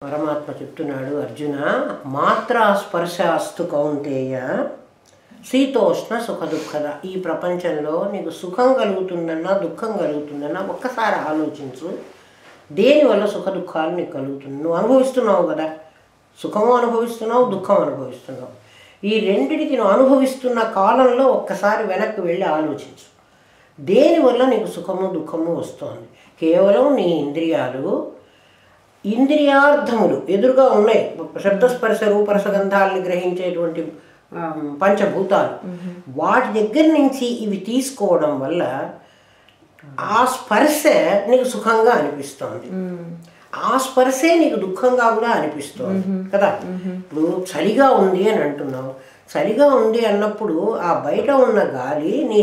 పరమాత్మ చెప్తున్నాడు అర్జున మాత్రా స్పర్శాస్తు కౌంతేయ శీతోష్ణ సుఖ దుఃఖద. ఈ ప్రపంచంలో నీకు సుఖం కలుగుతుందన్నా దుఃఖం కలుగుతుందన్నా ఒక్కసారి ఆలోచించు. దేనివల్ల సుఖ దుఃఖాలు నీకు కలుగుతుంది? నువ్వు అనుభవిస్తున్నావు కదా, సుఖము అనుభవిస్తున్నావు, దుఃఖం అనుభవిస్తున్నావు. ఈ రెండిటికి నువ్వు అనుభవిస్తున్న కాలంలో ఒక్కసారి వెనక్కి వెళ్ళి ఆలోచించు. దేనివల్ల నీకు సుఖము దుఃఖము వస్తుంది? కేవలం నీ ఇంద్రియార్థములు ఎదురుగా ఉన్నాయి. శబ్దస్పర్శ రూపరసగంధాలని గ్రహించేటువంటి పంచభూతాలు, వాటి దగ్గర నుంచి ఇవి తీసుకోవడం వల్ల ఆ స్పర్శ నీకు సుఖంగా అనిపిస్తోంది, ఆ స్పర్శే నీకు దుఃఖంగా కూడా అనిపిస్తోంది కదా. ఇప్పుడు చలిగా ఉంది అని అంటున్నావు. చలిగా ఉంది అన్నప్పుడు ఆ బయట ఉన్న గాలి నీ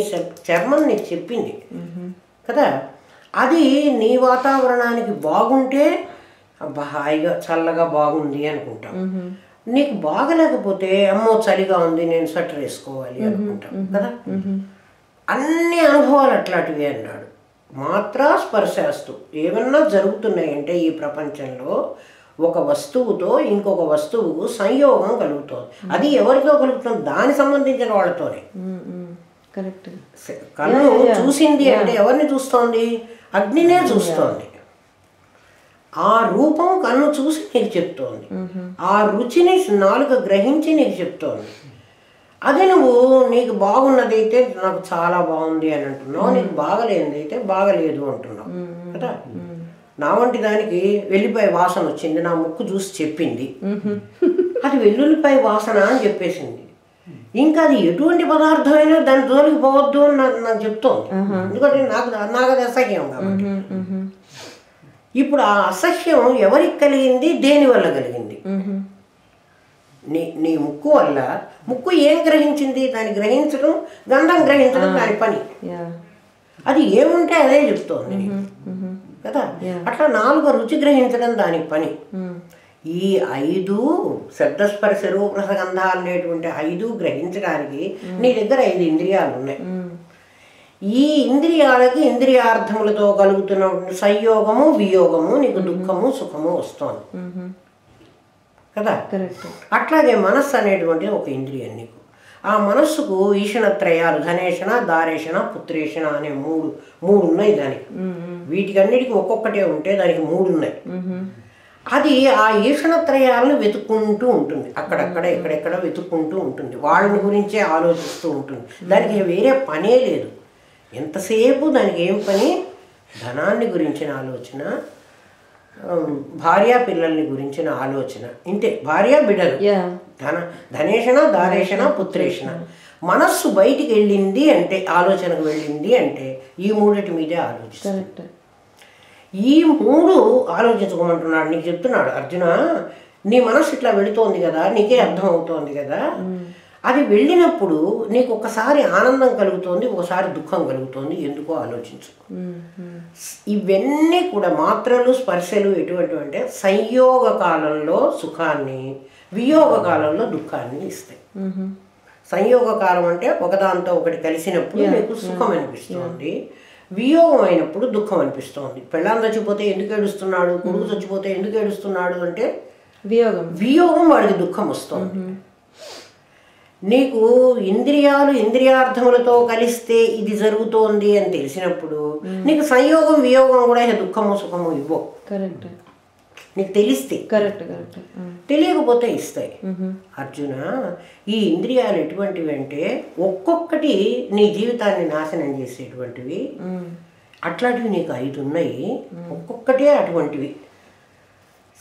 చర్మం నీకు చెప్పింది కదా. అది నీ వాతావరణానికి బాగుంటే హాయిగా చల్లగా బాగుంది అనుకుంటాం. నీకు బాగలేకపోతే అమ్మో చలిగా ఉంది నేను స్వెటర్ వేసుకోవాలి అనుకుంటాం కదా. అన్ని అనుభవాలు అట్లాంటివి అన్నాడు. మాత్రా స్పర్శాస్తు. ఏమన్నా జరుగుతున్నాయంటే ఈ ప్రపంచంలో ఒక వస్తువుతో ఇంకొక వస్తువుకు సంయోగం కలుగుతుంది. అది ఎవరితో కలుగుతుంది? దానికి సంబంధించిన వాళ్ళతోనే. కన్ను చూసింది అంటే ఎవరిని చూస్తోంది? అగ్నినే చూస్తోంది. ఆ రూపం కన్ను చూసి నీకు చెప్తోంది, ఆ రుచిని నాలుక గ్రహించి నీకు చెప్తోంది. అదే నువ్వు నీకు బాగున్నదైతే నాకు చాలా బాగుంది అని అంటున్నావు, నీకు బాగలేనిదైతే బాగలేదు అంటున్నావు కదా. నా వంటి దానికి వెల్లుల్లిపాయ వాసన వచ్చింది, నా ముక్కు చూసి చెప్పింది అది వెల్లుల్లిపాయ వాసన అని చెప్పేసింది. ఇంకా అది ఎటువంటి పదార్థమైనా దాని జోలికి పోవద్దు అని నాకు చెప్తోంది. ఎందుకంటే నాకు అది అసహ్యం కాబట్టి. ఇప్పుడు ఆ అసహ్యం ఎవరికి కలిగింది? దేనివల్ల కలిగింది? నీ ముక్కు వల్ల. ముక్కు ఏం గ్రహించింది? దాన్ని గ్రహించడం, గంధం గ్రహించడం దాని పని. అది ఏముంటే అదే చెప్తోంది కదా. అట్లా నాలుగు రుచి గ్రహించడం దాని పని. ఈ 5 శబ్దస్పర్శ రూపరసగంధాలు అనేటువంటి 5 గ్రహించడానికి నీ దగ్గర 5 ఇంద్రియాలు ఉన్నాయి. ఈ ఇంద్రియాలకి ఇంద్రియార్థములతో కలుగుతున్న సంయోగము వియోగము నీకు దుఃఖము సుఖము వస్తుంది కదా. అట్లాగే మనస్సు అనేటువంటి ఒక ఇంద్రియం నీకు. ఆ మనస్సుకు ఈషణత్రయాలు ధనేషణ దారేషణ పుత్రేషణ అనే మూడు ఉన్నాయి దానికి. వీటికన్నిటికీ ఒక్కొక్కటే ఉంటే దానికి 3 ఉన్నాయి. అది ఆ ఈషణత్రయాలను వెతుక్కుంటూ ఉంటుంది, అక్కడక్కడ ఎక్కడెక్కడ వెతుక్కుంటూ ఉంటుంది, వాళ్ళని గురించే ఆలోచిస్తూ ఉంటుంది. దానికి వేరే పనే లేదు. ఎంతసేపు దానికి ఏం పని? ధనాన్ని గురించిన ఆలోచన, భార్యా పిల్లల్ని గురించిన ఆలోచన, ఇంతే. భార్య బిడ్డలు, ధనేషణ దారేషణ పుత్రేషణ. మనస్సు బయటికి వెళ్ళింది అంటే, ఆలోచనకు వెళ్ళింది అంటే ఈ 3 మీదే ఆలోచిస్తుంది. ఈ 3 ఆలోచించుకోమంటున్నాడు. నీకు చెప్తున్నాడు అర్జున, నీ మనస్సు ఇట్లా వెళుతోంది కదా, నీకే అర్థం అవుతోంది కదా. అది వెళ్ళినప్పుడు నీకు ఒకసారి ఆనందం కలుగుతోంది, ఒకసారి దుఃఖం కలుగుతోంది. ఎందుకో ఆలోచించు. ఇవన్నీ కూడా మాత్రలు స్పర్శలు ఎటువంటివి అంటే సంయోగ కాలంలో సుఖాన్ని, వియోగ కాలంలో దుఃఖాన్ని ఇస్తాయి. సంయోగ కాలం అంటే ఒకదాంతో ఒకటి కలిసినప్పుడు నీకు సుఖం అనిపిస్తుంది, వియోగం అయినప్పుడు దుఃఖం అనిపిస్తోంది. పెళ్ళాం చచ్చిపోతే ఎందుకు ఏడుస్తున్నాడు, కొడుకు చచ్చిపోతే ఎందుకు ఏడుస్తున్నాడు అంటే వియోగం వాడికి దుఃఖం వస్తుంది. నీకు ఇంద్రియార్థములతో కలిస్తే ఇది జరుగుతోంది అని తెలిసినప్పుడు నీకు సంయోగం వియోగం కూడా దుఃఖము సుఖము ఇవ్వవు. నీకు తెలిస్తే. తెలియకపోతే ఇస్తాయి. అర్జున, ఈ ఇంద్రియాలు ఎటువంటివి అంటే ఒక్కొక్కటి నీ జీవితాన్ని నాశనం చేసేటువంటివి. అట్లాంటివి నీకు 5 ఉన్నాయి, ఒక్కొక్కటే అటువంటివి.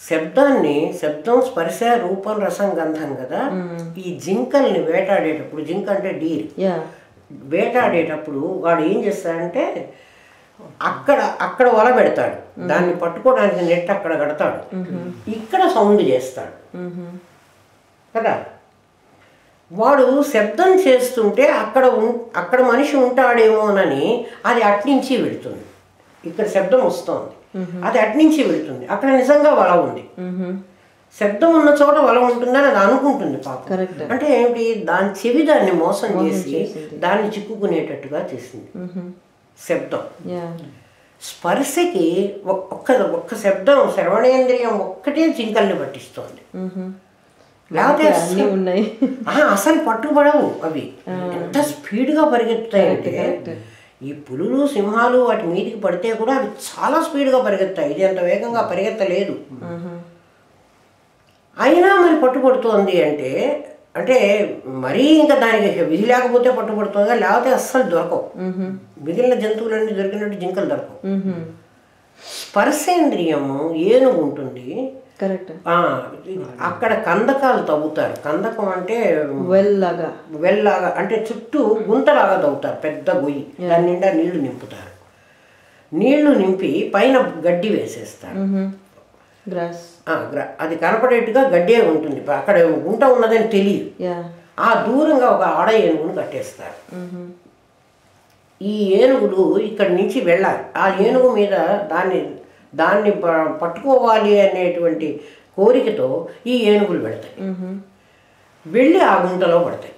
శబ్దం స్పర్శ రూపం రసం గంధం కదా. ఈ జింకల్ని వేటాడేటప్పుడు, జింక అంటే డీర్, వేటాడేటప్పుడు వాడు ఏం చేస్తాడంటే అక్కడ వల పెడతాడు, దాన్ని పట్టుకోవడానికి నెట్ అక్కడ కడతాడు, ఇక్కడ సౌండ్ చేస్తాడు కదా. వాడు శబ్దం చేస్తుంటే అక్కడ మనిషి ఉంటాడేమోనని అది అట్నుంచి వెళుతుంది. ఇక్కడ శబ్దం వస్తుంది, అది అట్నుంచి వెళుతుంది, అక్కడ నిజంగా వల ఉంది. శబ్దం ఉన్న చోట వల ఉంటుందని అది అనుకుంటుంది పాపం. అంటే ఏమిటి? దాని చెవి దాన్ని మోసం చేసి దాన్ని చిక్కుకునేటట్టుగా చేసింది శబ్దం. స్పర్శకి ఒక్క శబ్దం శ్రవణేంద్రియం ఒక్కటే జింకల్ని పట్టిస్తోంది. లేకపోతే అసలు పట్టుబడవు అవి. ఎంత స్పీడ్గా పరిగెత్తుతాయంటే ఈ పులులు సింహాలు వాటి మీదికి పడితే కూడా అవి చాలా స్పీడ్గా పరిగెత్తాయి. ఇది అంత వేగంగా పరిగెత్తలేదు. అయినా మరి పట్టుబడుతోంది అంటే అంటే మరీ ఇంకా దానికి విధి లేకపోతే పట్టుబడుతుందా, లేకపోతే అస్సలు దొరకవు. మిగిలిన జంతువులన్నీ దొరికినట్టు జింకలు దొరకవు. స్పర్శేంద్రియము ఏనుగు ఉంటుంది. అక్కడ కందకాలు తవ్వుతారు. కందకం అంటే వెల్లాగా అంటే చుట్టూ గుంతలాగా తవ్వుతారు, పెద్ద గొయ్యి. దాని నిండా నీళ్లు నింపుతారు. నీళ్లు నింపి పైన గడ్డి వేసేస్తారు. అది కనపడేట్టుగా గడ్డే ఉంటుంది. అక్కడ గుంట ఉన్నదని తెలియదు. ఆ దూరంగా ఒక ఆడ ఏనుగును కట్టేస్తారు. ఈ ఏనుగులు ఇక్కడి నుంచి వెళ్ళాలి. ఆ ఏనుగు మీద దాన్ని పట్టుకోవాలి అనేటువంటి కోరికతో ఈ ఏనుగులు వెళతాయి. వెళ్ళి ఆ గుంటలో పడతాయి.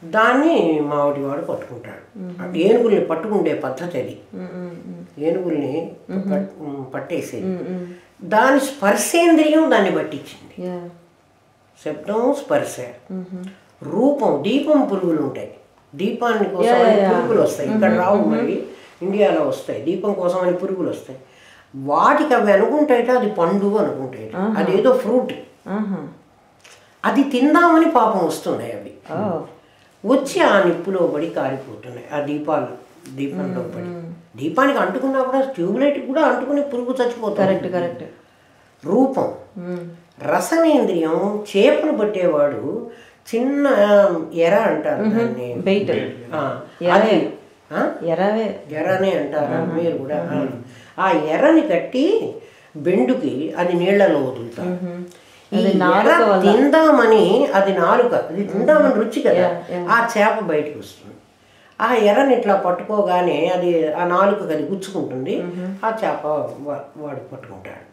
దాన్ని మావాడివాడు పట్టుకుంటాడు. ఏనుగుల్ని పట్టుకుండే పద్ధతి అది. ఏనుగుల్ని పట్టేసి దాని స్పర్శేంద్రియం దాన్ని పట్టించింది. శబ్దం, స్పర్శ, రూపం. దీపం పురుగులు ఉంటాయి. దీపాన్ని కోసం పురుగులు వస్తాయి. ఇక్కడ రావు, మరి ఇండియాలో వస్తాయి. దీపం కోసం అని పురుగులు వస్తాయి. వాటికి అవి అనుకుంటాయిట అది పండు అనుకుంటాయిట. అదేదో ఫ్రూట్. అది తిందామని పాపం వస్తున్నాయి అవి. వచ్చి ఆ నిప్పులో పడి కాలిపోతున్నాయి. ఆ దీపంలో పడి దీపానికి అంటుకున్నా కూడా ట్యూబ్లైట్ కూడా అంటుకుని పురుగు చచ్చిపోతుంది. రూపం. రసనేంద్రియం. చేపలు పట్టేవాడు చిన్న ఎర అంటారు దాన్ని. ఎరనే అంటారా మీరు కూడా? ఆ ఎర్రని కట్టి బెండుకి అది నీళ్లలో వదులుతారు. ఈ ఎర్ర తిందామని అది నాలుక, అది తిందామని రుచి కదా, ఆ చేప బయటకు వస్తుంది. ఆ ఎర్రని ఇట్లా పట్టుకోగానే అది ఆ నాలుకకి అది గుచ్చుకుంటుంది. ఆ చేప వాడు పట్టుకుంటాడు.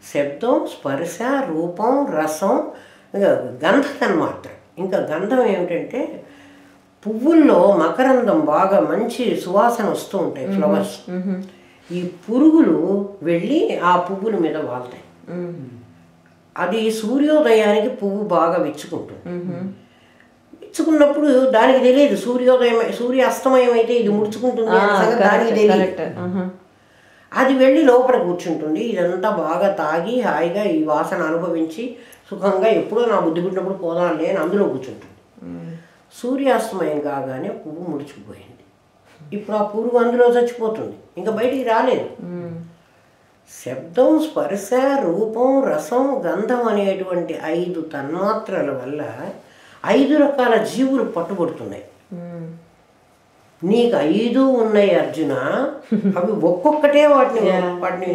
శబ్దం, స్పర్శ, రూపం, రసం, గంధం మాత్రం. ఇంకా గంధం ఏమిటంటే పువ్వుల్లో మకరందం బాగా మంచి సువాసన వస్తూ ఉంటాయి, ఫ్లవర్స్. ఈ పురుగులు వెళ్ళి ఆ పువ్వుల మీద వాళ్తాయి. అది సూర్యోదయానికి పువ్వు బాగా విచ్చుకుంటుంది. విచ్చుకున్నప్పుడు దానికి తెలియదు సూర్య అస్తమయం అయితే ఇది ముడుచుకుంటుంది అనే సంగతి దానికి తెలియదు. అది వెళ్ళి లోపల కూర్చుంటుంది. ఇదంతా బాగా తాగి హాయిగా ఈ వాసన అనుభవించి సుఖంగా ఎప్పుడో నా బుద్ధి పుట్టినప్పుడు పోదాంలే అని అందులో కూర్చుంటుంది. సూర్యాస్తమయం కాగానే పువ్వు ముడుచుకుపోయింది. ఇప్పుడు ఆ పురుగు అందులో చచ్చిపోతుంది, ఇంకా బయటికి రాలేదు. శబ్దం, స్పర్శ, రూపం, రసం, గంధం అనేటువంటి 5 తన్మాత్రల వల్ల 5 రకాల జీవులు పట్టుబడుతున్నాయి. నీకు 5 ఉన్నాయి అర్జున. అవి ఒక్కొక్కటే వాటిని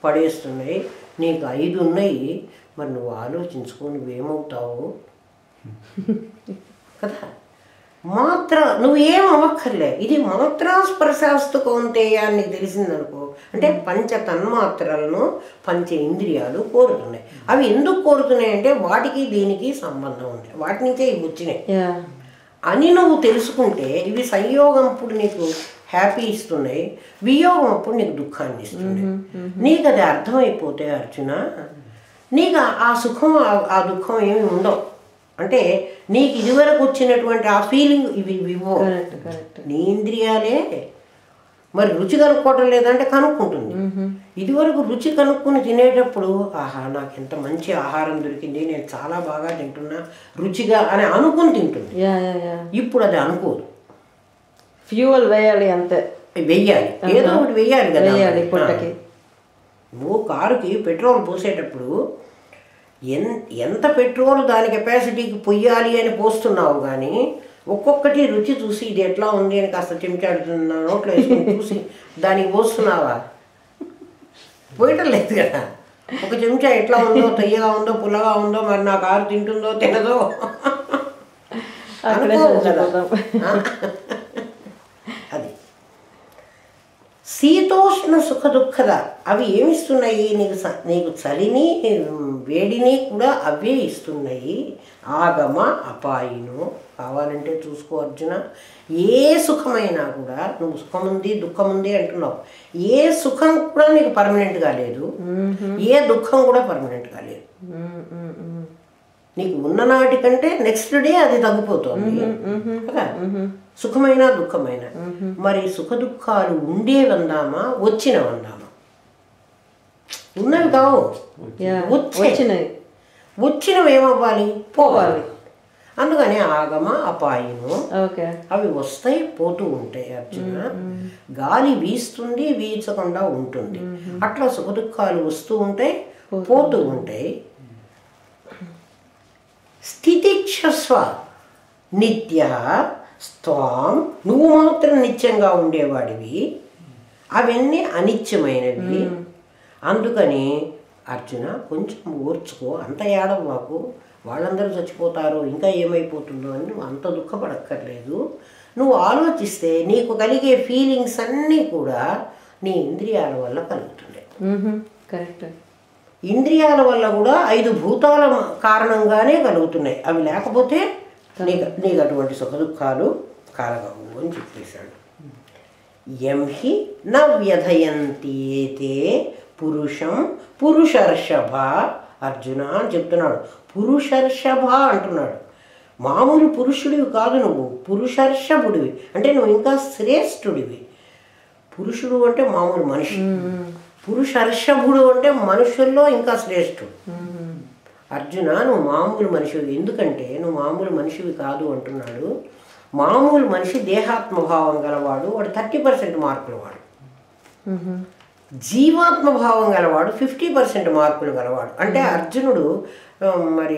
పడేస్తున్నాయి. నీకు 5 ఉన్నాయి. మరి నువ్వు ఆలోచించుకో, నువ్వేమవుతావు కదా. నువ్వేం అవ్వక్కర్లే. ఇది మాత్రాస్పర్శాస్తు కౌంతేయాన్ని తెలిసిందనుకో, అంటే పంచ తన్మాత్రలను పంచ ఇంద్రియాలు కోరుతున్నాయి. అవి ఎందుకు కోరుతున్నాయి అంటే వాటికి దీనికి సంబంధం ఉంది, వాటి నుంచే ఇవి వచ్చినాయి అని నువ్వు తెలుసుకుంటే, ఇవి సంయోగం అప్పుడు నీకు హ్యాపీ ఇస్తున్నాయి, వియోగం అప్పుడు నీకు దుఃఖాన్ని ఇస్తున్నాయి. నీకు అది అర్థమైపోతే అర్జున, నీకు ఆ సుఖం ఆ దుఃఖం ఏమి ఉండవు. అంటే నీకు ఇదివరకు వచ్చినటువంటి ఆ ఫీలింగ్ ఇవి వివో. నీ ఇంద్రియాలే మరి రుచి కనుక్కోవటం లేదంటే కనుక్కుంటుంది. ఇదివరకు రుచి కనుక్కుని తినేటప్పుడు ఆహా నాకు ఎంత మంచి ఆహారం దొరికింది, నేను చాలా బాగా తింటున్నా రుచిగా అని అనుకుని తింటుంది. ఇప్పుడు అది అనుకోదు. ఫ్యూయల్ వేయాలి, అంతే వెయ్యాలి, ఏదో ఒకటి వెయ్యాలి కదా. నువ్వు కారుకి పెట్రోల్ పోసేటప్పుడు ఎంత పెట్రోల్ దాని కెపాసిటీకి పొయ్యాలి అని పోస్తున్నావు, కానీ ఒక్కొక్కటి రుచి చూసి ఇది ఎట్లా ఉంది అని కాస్త చెంచాడుతున్నా నోట్లో వేసుకొని చూసి దానికి పోస్తున్నావా? పోయటం లేదు కదా. ఒక చెంచా ఎట్లా ఉందో, తెయ్యగా ఉందో, పుల్లగా ఉందో, మరి నా కారు తింటుందో తినదో అనుకోవు కదా. అది శీతోష్ణ సుఖ దుఃఖద అవి ఏమిస్తున్నాయి నీకు చలిని వేడిని కూడా అవే ఇస్తున్నాయి. ఆగమ అపాయిను కావాలంటే చూసుకో అర్జున. ఏ సుఖమైనా కూడా నువ్వు సుఖముంది దుఃఖముంది అంటున్నావు, ఏ సుఖం కూడా నీకు పర్మనెంట్గా లేదు, ఏ దుఃఖం కూడా పర్మనెంట్గా లేదు. నీకు ఉన్ననాటి కంటే నెక్స్ట్ డే అది తగ్గిపోతుంది కదా, సుఖమైన దుఃఖమైన. మరి సుఖ దుఃఖాలు ఉండేవందామా వచ్చినవందామా? ఉన్నవి కావు, వచ్చినవి ఏమవ్వాలి? పోవాలి. అందుకని ఆగమ అపాయము అవి వస్తాయి పోతూ ఉంటాయి అర్జున. గాలి వీస్తుంది వీచకుండా ఉంటుంది, అట్లా సుఖ దుఃఖాలు వస్తూ ఉంటాయి పోతూ ఉంటాయి. స్థితిక్షస్వ నిత్య స్వాం నువ్వు మాత్రం నిత్యంగా ఉండేవాడివి, అవన్నీ అనిత్యమైనవి. అందుకని అర్జున కొంచెం ఓర్చుకో, అంత ఏడవ మాకు, వాళ్ళందరూ చచ్చిపోతారు ఇంకా ఏమైపోతుందో అని నువ్వు అంత దుఃఖపడక్కర్లేదు. నువ్వు ఆలోచిస్తే నీకు కలిగే ఫీలింగ్స్ అన్నీ కూడా నీ ఇంద్రియాల వల్ల కలుగుతున్నాయి. కరెక్ట్. ఇంద్రియాల వల్ల కూడా 5 భూతాల కారణంగానే కలుగుతున్నాయి, అవి లేకపోతే నీకు అటువంటి సుఖ దుఃఖాలు కలగవు అని చెప్పేశాడు. ఎంహి న వ్యధయంతి ఏతే పురుషం పురుషర్షభ అర్జున అని చెప్తున్నాడు. పురుషర్షభ అంటున్నాడు. మామూలు పురుషుడివి కాదు, నువ్వు పురుషర్షభుడివి, అంటే నువ్వు ఇంకా శ్రేష్ఠుడివి. పురుషుడు అంటే మామూలు మనిషి, పురుషర్షభుడు అంటే మనుషుల్లో ఇంకా శ్రేష్ఠుడు. అర్జున నువ్వు మామూలు మనిషివి, ఎందుకంటే నువ్వు మామూలు మనిషివి కాదు అంటున్నాడు. మామూలు మనిషి దేహాత్మభావం గలవాడు, వాడు 30% మార్కులు వాడు. జీవాత్మభావం గలవాడు 50% మార్కులు గలవాడు. అంటే అర్జునుడు మరి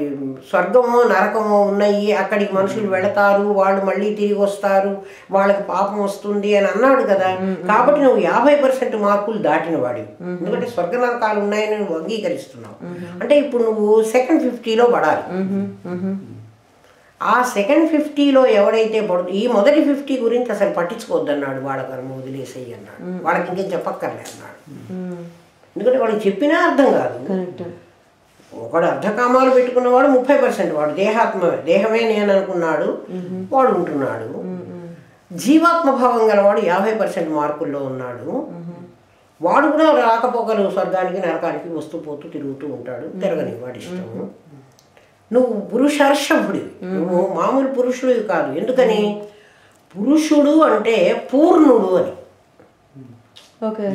స్వర్గమో నరకమో ఉన్నాయి, అక్కడికి మనుషులు వెళతారు, వాళ్ళు మళ్ళీ తిరిగి వస్తారు, వాళ్ళకి పాపం వస్తుంది అని అన్నాడు కదా. కాబట్టి నువ్వు 50% మార్కులు దాటిన వాడివి, ఎందుకంటే స్వర్గ నరకాలు ఉన్నాయని నువ్వు అంగీకరిస్తున్నావు. అంటే ఇప్పుడు నువ్వు సెకండ్ 50లో పడాలి. ఆ సెకండ్ 50లో ఎవడైతే పడుతుంది, ఈ మొదటి 50 గురించి అసలు పట్టించుకోవద్దన్నాడు. వాళ్ళ కర్మ వదిలేసేయి అన్నాడు, వాళ్ళకి ఇంకేం చెప్పక్కర్లే అన్నాడు. ఎందుకంటే వాడికి చెప్పినా అర్థం కాదు. ఒకడు అర్ధకామాలు పెట్టుకున్నవాడు 30% వాడు దేహమే నేను అనుకున్నాడు, వాడు ఉంటున్నాడు. జీవాత్మభావం గలవాడు 50% మార్కుల్లో ఉన్నాడు, వాడు కూడా రాకపోకలు స్వర్గానికి నరకానికి వస్తూ పోతూ తిరుగుతూ ఉంటాడు, తిరగని వాడి ఇష్టము. నువ్వు పురుషర్షభుడివి, నువ్వు మామూలు పురుషుడివి కాదు. ఎందుకని? పురుషుడు అంటే పూర్ణుడు అని.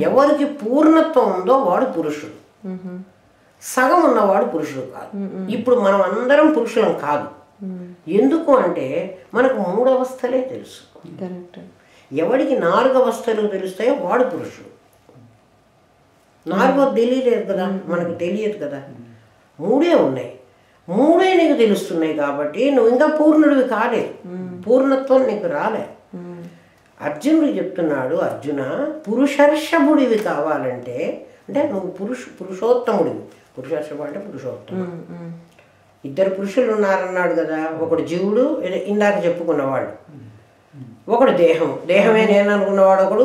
ఎవరికి పూర్ణత్వం ఉందో వాడు పురుషుడు, సగం ఉన్నవాడు పురుషుడు కాదు. ఇప్పుడు మనం అందరం పురుషులం కాదు. ఎందుకు అంటే మనకు 3 అవస్థలే తెలుసు. ఎవడికి 4 అవస్థలు తెలుస్తాయో వాడు పురుషుడు. 4 తెలియలేదు కదా, మనకు తెలియదు కదా. 3 ఉన్నాయి, 3 నీకు తెలుస్తున్నాయి కాబట్టి నువ్వు ఇంకా పూర్ణుడివి కాలేదు, పూర్ణత్వం నీకు రాలే. అర్జునుడు చెప్తున్నాడు, అర్జున పురుషర్షభుడివి కావాలంటే, అంటే నువ్వు పురుషోత్తముడివి. పురుషర్షభ అంటే పురుషోత్తముడు. 2 పురుషులు ఉన్నారన్నాడు కదా, ఒకడు జీవుడు, ఇందాక చెప్పుకున్నవాడు, ఒకడు దేహమే నేను అనుకున్నవాడు, ఒకడు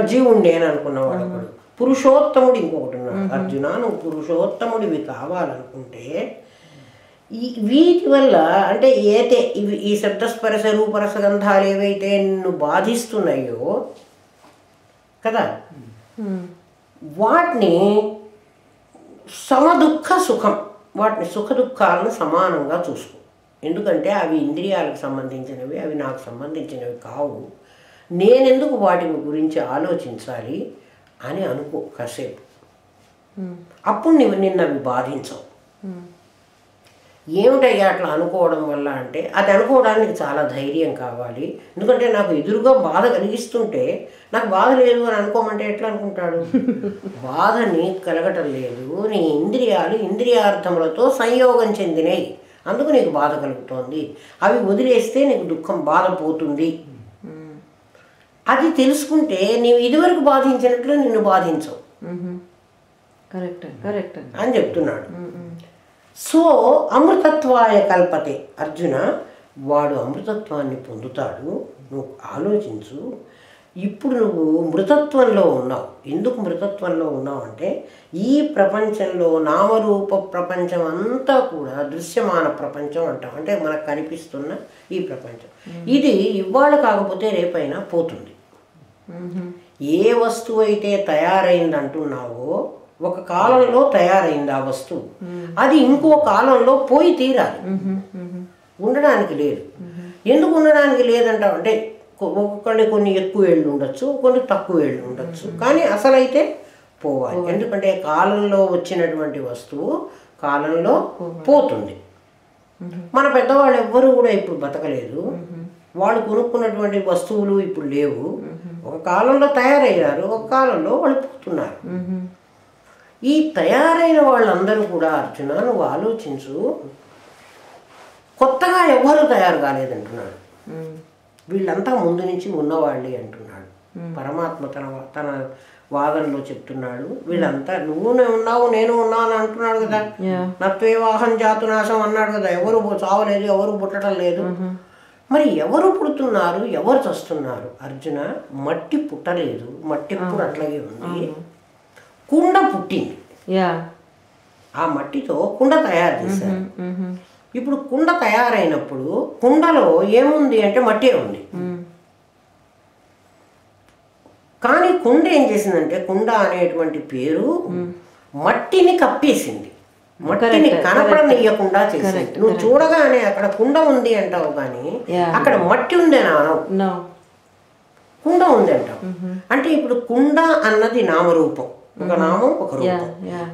జీవుడు నేను అనుకున్నవాడు, ఒకడు పురుషోత్తముడు ఇంకొకటి ఉన్నాడు. అర్జున నువ్వు పురుషోత్తముడివి కావాలనుకుంటే వీటి వల్ల, అంటే ఈ శబ్దస్పర్శ రూపరస గంధాలు ఏవైతే నిన్ను బాధిస్తున్నాయో కదా, వాటిని సమదుఃఖ సుఖం, వాటిని సుఖ దుఃఖాలను సమానంగా చూసుకో. ఎందుకంటే అవి ఇంద్రియాలకు సంబంధించినవి, అవి నాకు సంబంధించినవి కావు. నేనెందుకు వాటి గురించి ఆలోచించాలి అని అనుకో కాసేపు. అప్పుడు నిన్ను అవి బాధించవు. ఏమిటయ్యా అట్లా అనుకోవడం వల్ల అంటే, అది అనుకోవడానికి చాలా ధైర్యం కావాలి. ఎందుకంటే నాకు ఎదురుగా బాధ కలిగిస్తుంటే నాకు బాధ లేదు అని అనుకోమంటే ఎట్లా అనుకుంటాడు? బాధ నీకు కలగటం లేదు, నీ ఇంద్రియాలు ఇంద్రియార్థములతో సంయోగం చెందినవి, అందుకు నీకు బాధ కలుగుతోంది. అవి వదిలేస్తే నీకు దుఃఖం బాధ పోతుంది. అది తెలుసుకుంటే నీవు ఇదివరకు బాధించినట్లు నిన్ను బాధించవు అని చెప్తున్నాడు. సో అమృతత్వాయ కల్పతే అర్జున, వాడు అమృతత్వాన్ని పొందుతాడు. నువ్వు ఆలోచించు, ఇప్పుడు నువ్వు మృతత్వంలో ఉన్నావు. ఎందుకు మృతత్వంలో ఉన్నావు అంటే ఈ ప్రపంచంలో నామరూప ప్రపంచం అంతా కూడా దృశ్యమాన ప్రపంచం అంటాం. అంటే మనకు కనిపిస్తున్న ఈ ప్రపంచం ఇది ఇవాళ కాకపోతే రేపైనా పోతుంది. ఏ వస్తువు అయితే తయారైంది అంటున్నావో ఒక కాలంలో తయారైంది ఆ వస్తువు, అది ఇంకో కాలంలో పోయి తీరాలి, ఉండడానికి లేదు. ఎందుకు ఉండడానికి లేదంటావు అంటే ఒక్కొక్కళ్ళు కొన్ని ఎక్కువ ఏళ్ళు ఉండొచ్చు, కొన్ని తక్కువ ఏళ్ళు ఉండొచ్చు, కానీ అసలైతే పోవాలి. ఎందుకంటే కాలంలో వచ్చినటువంటి వస్తువు కాలంలో పోతుంది. మన పెద్దవాళ్ళు ఎవ్వరూ కూడా ఇప్పుడు బతకలేదు, వాళ్ళు కొనుక్కున్నటువంటి వస్తువులు ఇప్పుడు లేవు. ఒక కాలంలో తయారయ్యారు, ఒక కాలంలో వాళ్ళు పోతున్నారు. ఈ తయారైన వాళ్ళందరూ కూడా అర్జున నువ్వు ఆలోచించు, కొత్తగా ఎవరు తయారు కాలేదంటున్నాడు. వీళ్ళంతా ముందు నుంచి ఉన్నవాళ్ళే అంటున్నాడు. పరమాత్మ తన వాదనలో చెప్తున్నాడు. వీళ్ళంతా నువ్వునే ఉన్నావు నేను ఉన్నాను అంటున్నాడు కదా. నత్వేవాహం జాతునాశం అన్నాడు కదా. ఎవరు చావలేదు, ఎవరు పుట్టడం లేదు. మరి ఎవరు పుడుతున్నారు, ఎవరు చస్తున్నారు? అర్జున మట్టి పుట్టలేదు, మట్టి ఎప్పుడు అట్లాగే ఉంది. కుండ పుట్టింది, ఆ మట్టితో కుండ తయారు చేశారు. ఇప్పుడు కుండ తయారైనప్పుడు కుండలో ఏముంది అంటే మట్టే ఉంది. కానీ కుండ ఏం చేసిందంటే కుండ అనేటువంటి పేరు మట్టిని కప్పేసింది, మట్టిని కనపడనియ్యకుండా చేసింది. నువ్వు చూడగానే అక్కడ కుండ ఉంది అంటావు కానీ అక్కడ మట్టి ఉంది అని అనవు, కుండ ఉంది అంటావు. అంటే ఇప్పుడు కుండ అన్నది నామరూపం, ఒక నామం ఒక రూపం.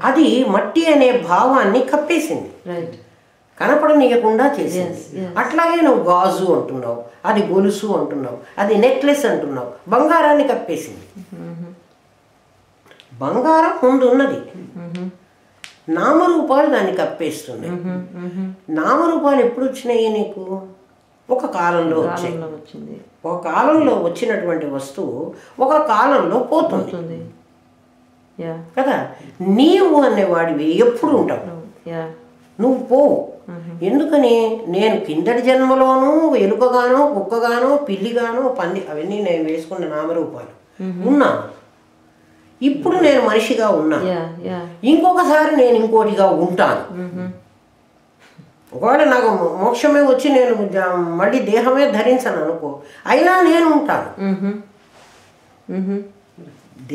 అది మట్టి అనే భావాన్ని కప్పేసింది, కనపడనీయకుండా చేసింది. అట్లాగే నువ్వు గాజు అంటున్నావు, అది గొలుసు అంటున్నావు, అది నెక్లెస్ అంటున్నావు, బంగారాన్ని కప్పేసింది. బంగారం ముందు ఉన్నది, నామరూపాలు దాన్ని కప్పేస్తున్నాయి. నామరూపాలు ఎప్పుడు వచ్చినాయి నీకు? ఒక కాలంలో వచ్చాయి. ఒక కాలంలో వచ్చినటువంటి వస్తువు ఒక కాలంలో పోతుంది కదా. నీవు అనేవాడివి ఎప్పుడు ఉంటావు, నువ్వు పోవు. ఎందుకని? నేను కిందటి జన్మలోనూ ఎలుకగానో కుక్కగానో పిల్లిగానో పంది అవన్నీ నేను వేసుకున్న నామరూపాలు ఉన్నాను. ఇప్పుడు నేను మనిషిగా ఉన్నాను, ఇంకొకసారి నేను ఇంకోటిగా ఉంటాను. ఒకవేళ నాకు మోక్షమే వచ్చి నేను మళ్ళీ దేహమే ధరించను అనుకో, అయినా నేను ఉంటాను.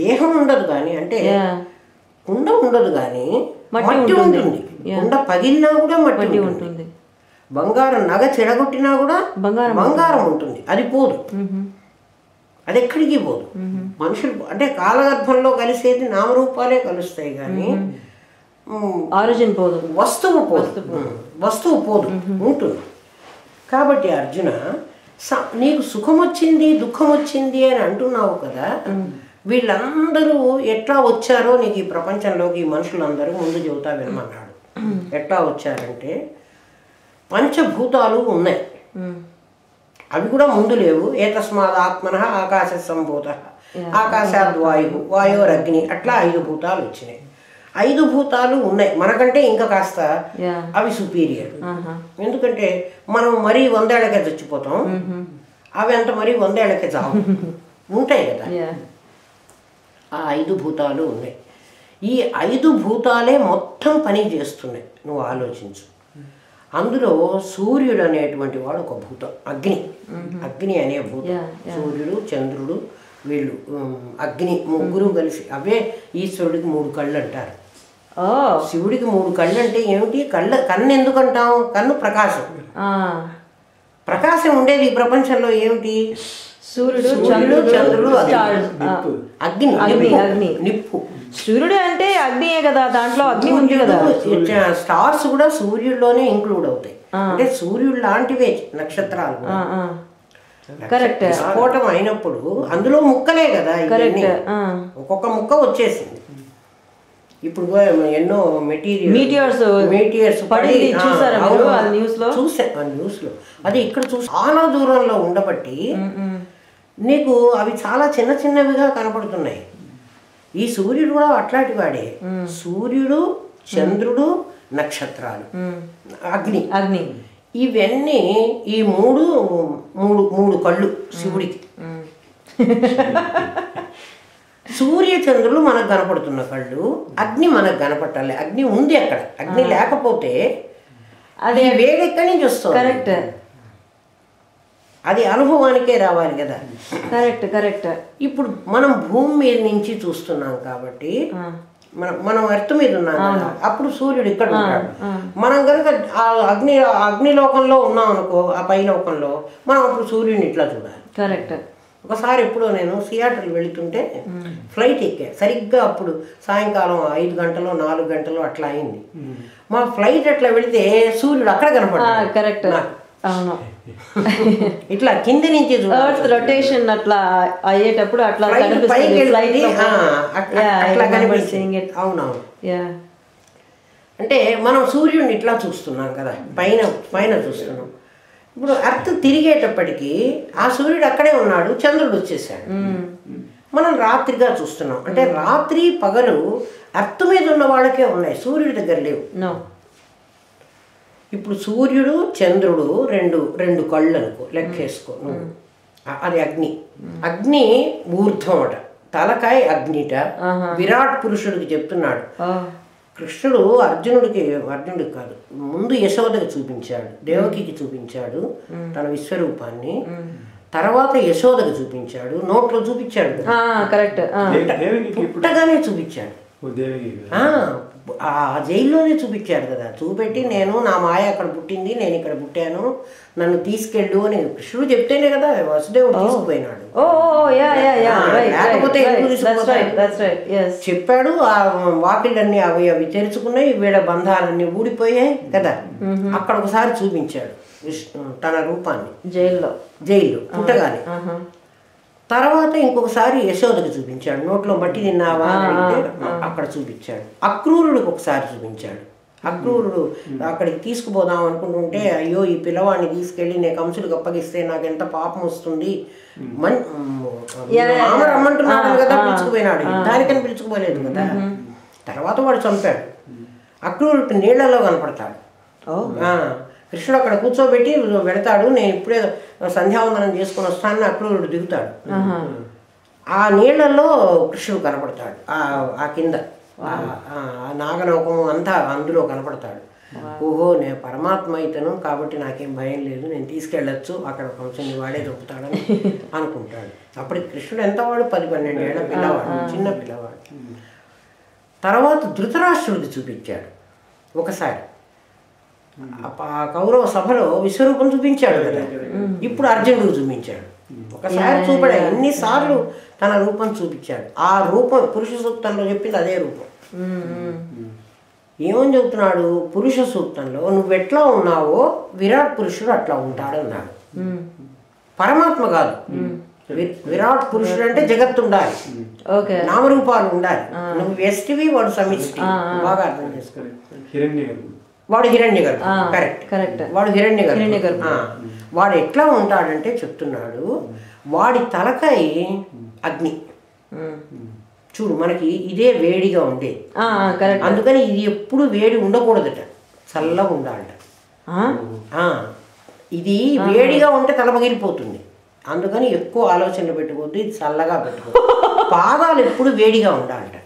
దేహం ఉండదు కానీ, అంటే కుండ ఉండదు కానీ మట్టి ఉంటుంది. కుండ పగిలినా కూడా మట్టి ఉంటుంది. బంగారం నగ చెడగొట్టినా కూడా బంగారం ఉంటుంది, అది పోదు, అది ఎక్కడికి పోదు. మనుషులు అంటే కాలగర్భంలో కలిసేది నామరూపాలే కలుస్తాయి కానీ ఆరిజిన్ పోదు, వస్తువు పోదు, ఉంటుంది. కాబట్టి అర్జున నీకు సుఖం వచ్చింది దుఃఖం వచ్చింది అని అంటున్నావు కదా. వీళ్ళందరూ ఎట్లా వచ్చారో నీకు ఈ ప్రపంచంలోకి మనుషులందరూ ముందు చెబుతా వినమన్నాడు. ఎట్లా వచ్చారంటే పంచభూతాలు ఉన్నాయి, అవి కూడా ముందు లేవు. ఏతస్మాత్ ఆత్మనః ఆకాశ సంభూత, ఆకాశాద్ వాయువు, వాయోరగ్ని, అట్లా 5 భూతాలు వచ్చినాయి. 5 భూతాలు ఉన్నాయి, మనకంటే ఇంకా కాస్త అవి సుపీరియర్. ఎందుకంటే మనం మరీ 100 ఏళ్ళకే చచ్చిపోతాం, అవి అంత మరీ 100 ఏళ్ళకే చావు ఉంటాయి కదా. ఆ 5 భూతాలు ఉన్నాయి. ఈ 5 భూతాలే మొత్తం పని చేస్తున్నాయి. నువ్వు ఆలోచించు. అందులో సూర్యుడు అనేటువంటి వాడు ఒక భూతం, అగ్ని అనే భూతం. సూర్యుడు చంద్రుడు వీళ్ళు అగ్ని ముగ్గురు కలిసి, అవే ఈశ్వరుడికి 3 కళ్ళు అంటారు. శివుడికి 3 కళ్ళు అంటే ఏమిటి? కన్ను ఎందుకు అంటాం? కన్ను ప్రకాశం, ప్రకాశం ఉండేది ఈ ప్రపంచంలో ఏమిటి? సూర్యుడు చంద్రుడు అగ్ని నిప్పు. సూర్యుడు అంటే అగ్నియే కదా, దాంట్లో అగ్ని ఉంది కదా. స్టార్స్ కూడా సూర్యుడిలోనే ఇంక్లూడ్ అవుతాయి. అంటే సూర్యుడు లాంటివే నక్షత్రాలు. కరెక్ట్. స్ఫోటం అయినప్పుడు అందులో ముక్కలే కదా, ఒక్కొక్క ముక్క వచ్చేసింది. ఇప్పుడు ఎన్నో మెటీరియల్స్ చూసాను న్యూస్ లో. అది ఇక్కడ చాలా దూరంలో ఉండబట్టి నీకు అవి చాలా చిన్న చిన్నవిగా కనపడుతున్నాయి. ఈ సూర్యుడు కూడా అట్లాంటి వాడే. సూర్యుడు చంద్రుడు నక్షత్రాలు అగ్ని ఇవన్నీ ఈ మూడు కళ్ళు శివుడికి. సూర్య చంద్రులు మనకు కనపడుతున్న కళ్ళు, అగ్ని మనకు కనపట్టాలి. అగ్ని ఉంది అక్కడ, అగ్ని లేకపోతే అది వేడి ఎక్కడి నుంచి వస్తుంది? కరెక్ట్. అది అనుభవానికే రావాలి కదా. Correct correct. ఇప్పుడు మనం భూమి మీద నుంచి చూస్తున్నాం కాబట్టి మనం ఎర్త్ మీద ఉన్నాం కదా, అప్పుడు సూర్యుడు ఇక్కడ ఉంటాడు. మనం కనుక ఆ అగ్నిలోకంలో ఉన్నాం అనుకో, ఆ పై లోకంలో, మనం అప్పుడు సూర్యుడిని ఇట్లా చూడాలి. కరెక్ట్. ఒకసారి ఎప్పుడో నేను సియాటల్ వెళుతుంటే ఫ్లైట్ ఎక్కా. సరిగ్గా అప్పుడు సాయంకాలం 5 గంటలు 4 గంటలు అట్లా అయింది. మా ఫ్లైట్ అట్లా వెళితే సూర్యుడు అక్కడ కనపడ్డాడు. కరెక్ట్. అవును. ఇట్లా కింది నుంచి ఎర్త్ రొటేషన్ అట్లా అయ్యేటప్పుడు అట్లా అవునవును. అంటే మనం సూర్యుడిని ఇట్లా చూస్తున్నాం కదా, పైన చూస్తున్నాం. ఇప్పుడు అర్త్ తిరిగేటప్పటికి ఆ సూర్యుడు అక్కడే ఉన్నాడు, చంద్రుడు వచ్చేసాడు. మనం రాత్రిగా చూస్తున్నాం. అంటే రాత్రి పగలు అర్త్ మీద ఉన్న వాళ్ళకే ఉన్నాయి, సూర్యుడి దగ్గర లేవు. ఇప్పుడు సూర్యుడు చంద్రుడు రెండు కళ్ళు అనుకో, లెక్కేసుకో నువ్వు. అది అగ్ని. అగ్ని ఊర్ధ్వం అట, తలకాయ అగ్నిట. విరాట్ పురుషుడికి చెప్తున్నాడు. కృష్ణుడు అర్జునుడికి కాదు, ముందు యశోదకి చూపించాడు, దేవకికి చూపించాడు తన విశ్వరూపాన్ని. తర్వాత యశోదకి చూపించాడు, నోట్లో చూపించాడు, పుట్టగానే చూపించాడు. ఆ జైల్లోనే చూపించాడు కదా. చూపెట్టి నేను నా మాయ అక్కడ పుట్టింది, నేను ఇక్కడ పుట్టాను, నన్ను తీసుకెళ్ళు అని కృష్ణుడు చెప్తేనే కదా వసుదేవుడు తీసుకుపోయినాడు. లేకపోతే చెప్పాడు. ఆ వాకిళ్ళన్నీ అవి తెరుచుకున్నాయి, వీళ్ళ బంధాలన్నీ ఊడిపోయాయి కదా. అక్కడ ఒకసారి చూపించాడు తన రూపాన్ని జైల్లో పుట్టగానే. తర్వాత ఇంకొకసారి యశోదకి చూపించాడు, నోట్లో మట్టి తిన్నావా అని అడిగితే అక్కడ చూపించాడు. అక్రూరుడికి ఒకసారి చూపించాడు. అక్రూరుడు అక్కడికి తీసుకుపోదాం అనుకుంటుంటే, అయ్యో ఈ పిల్లవాడిని తీసుకెళ్ళి నేను కంసుడికి అప్పగిస్తే నాకు ఎంత పాపం వస్తుంది, రమ్మంటున్నాడు కదా, పిలుచుకుపోయినాడు. దానికని పిలుచుకుపోలేదు కదా. తర్వాత వాడు చంపాడు. అక్రూరుడికి నీళ్లలో కనపడతాడు. కృష్ణుడు అక్కడ కూర్చోబెట్టి వెళతాడు, నేను ఇప్పుడే సంధ్యావందనం చేసుకుని వస్తానని అక్రూరుడు దిగుతాడు. ఆ నీళ్లలో కృష్ణుడు కనపడతాడు. ఆ కింద నాగలోకం అంతా అందులో కనపడతాడు. ఓహో, నేను పరమాత్మ అయితను కాబట్టి నాకేం భయం లేదు, నేను తీసుకెళ్ళచ్చు, అక్కడ కొంచెం వాడే దొరుకుతాడని అనుకుంటాడు. అప్పటికి కృష్ణుడు ఎంత వాడు, 10-12 ఏళ్ల పిల్లవాడు, చిన్న పిల్లవాడు. తర్వాత ధృతరాష్ట్రుడికి చూపించాడు ఒకసారి. కౌరవ సభలో విశ్వరూపం చూపించాడు కదా. ఇప్పుడు అర్జునుడికి చూపించాడు. ఒకసారి చూపడా, ఎన్నిసార్లు తన రూపం చూపించాడు. ఆ రూపం పురుష సూక్తంలో చెప్పింది అదే రూపం. ఏమని చెబుతున్నాడు పురుష సూక్తంలో, నువ్వు ఎట్లా ఉన్నావో విరాట్ పురుషుడు అట్లా ఉంటాడన్నాడు. పరమాత్మ కాదు, విరాట్ పురుషుడు అంటే జగత్తు ఉండాలి, నామరూపాలు ఉండాలి. నువ్వు వ్యష్టివి, వాడు సమిష్టి. బాగా అర్థం చేసుకోవాలి. వాడు హిరణ్యగర్భ. కరెక్ట్. వాడు హిరణ్యగర్భ. వాడు ఎట్లా ఉంటాడంటే చెప్తున్నాడు, వాడి తలకాయ అగ్ని. చూడు, మనకి ఇదే వేడిగా ఉండేది, అందుకని ఇది ఎప్పుడు వేడి ఉండకూడదట, చల్లగా ఉండాలట. ఇది వేడిగా ఉంటే తల పగిలిపోతుంది, అందుకని ఎక్కువ ఆలోచనలు పెట్టుకోవద్దు, ఇది చల్లగా పెట్టుకోవద్దు. పాదాలు ఎప్పుడు వేడిగా ఉండాలట.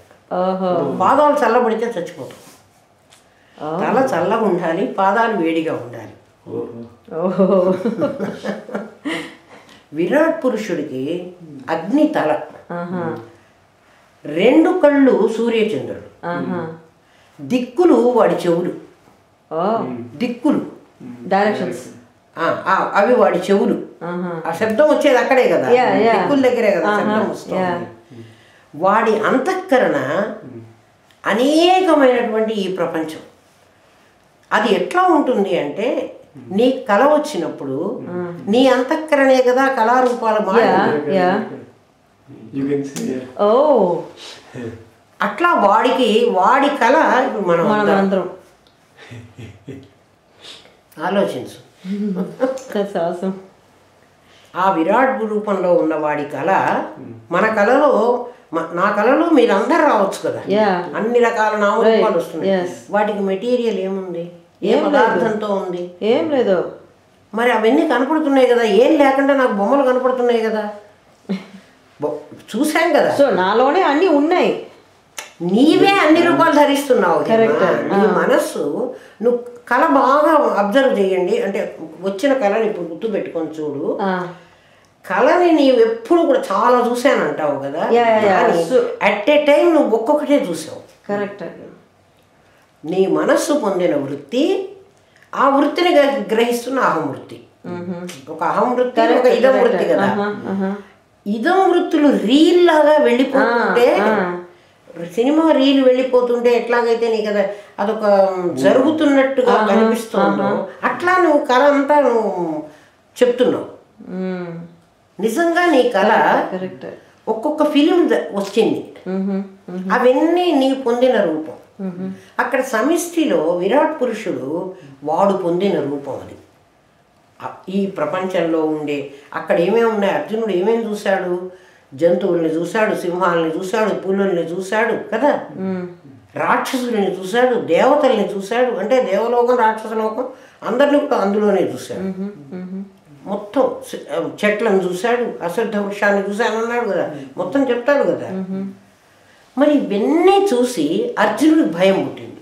పాదాలు చల్లబడితే చచ్చిపోతాం. తల చల్లగా ఉండాలి, పాదాలు వేడిగా ఉండాలి. విరాట్ పురుషుడికి అగ్ని తల, 2 కళ్ళు సూర్యచంద్రుడు, దిక్కులు వాడి చెవులు. దిక్కులు డైరెక్షన్స్ అవి వాడి చెవులు. ఆ శబ్దం వచ్చేది అక్కడే కదా, దిక్కుల దగ్గరే కదా శబ్దం వస్తుంది. వాడి అంతఃకరణ అనేకమైనటువంటి ఈ ప్రపంచం. అది ఎట్లా ఉంటుంది అంటే, నీ కళ వచ్చినప్పుడు నీ అంతఃకరణే కదా కళారూపాలు మారి. అట్లా వాడి కళ ఇప్పుడు మనం అందరం ఆలోచించు. ఆ విరాట్ రూపంలో ఉన్న వాడి కళ మన కళలో, నా కళలో మీరందరూ రావచ్చు కదా. అన్ని రకాల నామరూపాలు వస్తున్నాయి. వాటికి మెటీరియల్ ఏముంది, ఏ పదార్థంతో ఉంది? ఏం లేదు. మరి అవన్నీ కనపడుతున్నాయి కదా, ఏం లేకుండా నాకు బొమ్మలు కనపడుతున్నాయి కదా. చూసాం కదా. సో నాలోనే అన్ని ఉన్నాయి. నీవే అన్ని రూపాలు ధరిస్తున్నావు. నీ మనస్సు నువ్వు కళ బాగా అబ్జర్వ్ చేయండి. అంటే వచ్చిన కళని ఇప్పుడు గుర్తు పెట్టుకొని చూడు. కళని నీవు ఎప్పుడు కూడా చాలా చూసాను అంటావు కదా, అట్ ఏ టైం నువ్వు ఒక్కొక్కటే చూసావు. కరెక్ట్. నీ మనస్సు పొందిన వృత్తి, ఆ వృత్తిని గ్రహిస్తున్న అహంవృత్తి. ఒక అహంవృత్తి, ఒక ఇదం వృత్తి కదా. ఇదం వృత్తులు రీల్ లాగా వెళ్ళిపోతుంటే, సినిమా రీల్ వెళ్ళిపోతుంటే ఎట్లాగైతే నీకు కదా అదొక జరుగుతున్నట్టుగా కనిపిస్తుందో అట్లా నువ్వు కళ అంతా నువ్వు చెప్తున్నావు. నిజంగా నీ కళ ఒక్కొక్క ఫిలిం వచ్చింది, అవన్నీ నీ పొందిన రూపం. అక్కడ సమిష్టిలో విరాట్ పురుషుడు వాడు పొందిన రూపం అది. ఈ ప్రపంచంలో ఉండే అక్కడ ఏమేమి ఉన్నాయి, అర్జునుడు ఏమేమి చూశాడు? జంతువుల్ని చూశాడు, సింహాలని చూశాడు, పులుల్ని చూశాడు కదా, రాక్షసుల్ని చూశాడు, దేవతల్ని చూశాడు. అంటే దేవలోకం రాక్షసలోకం అందరినీ కూడా అందులోనే చూశాడు. మొత్తం చెట్లను చూశాడు, అశ్వత్థ వృక్షాన్ని చూశాను అన్నాడు కదా, మొత్తం చెప్తాడు కదా. మరి ఇవన్నీ చూసి అర్జునుడికి భయం పుట్టింది,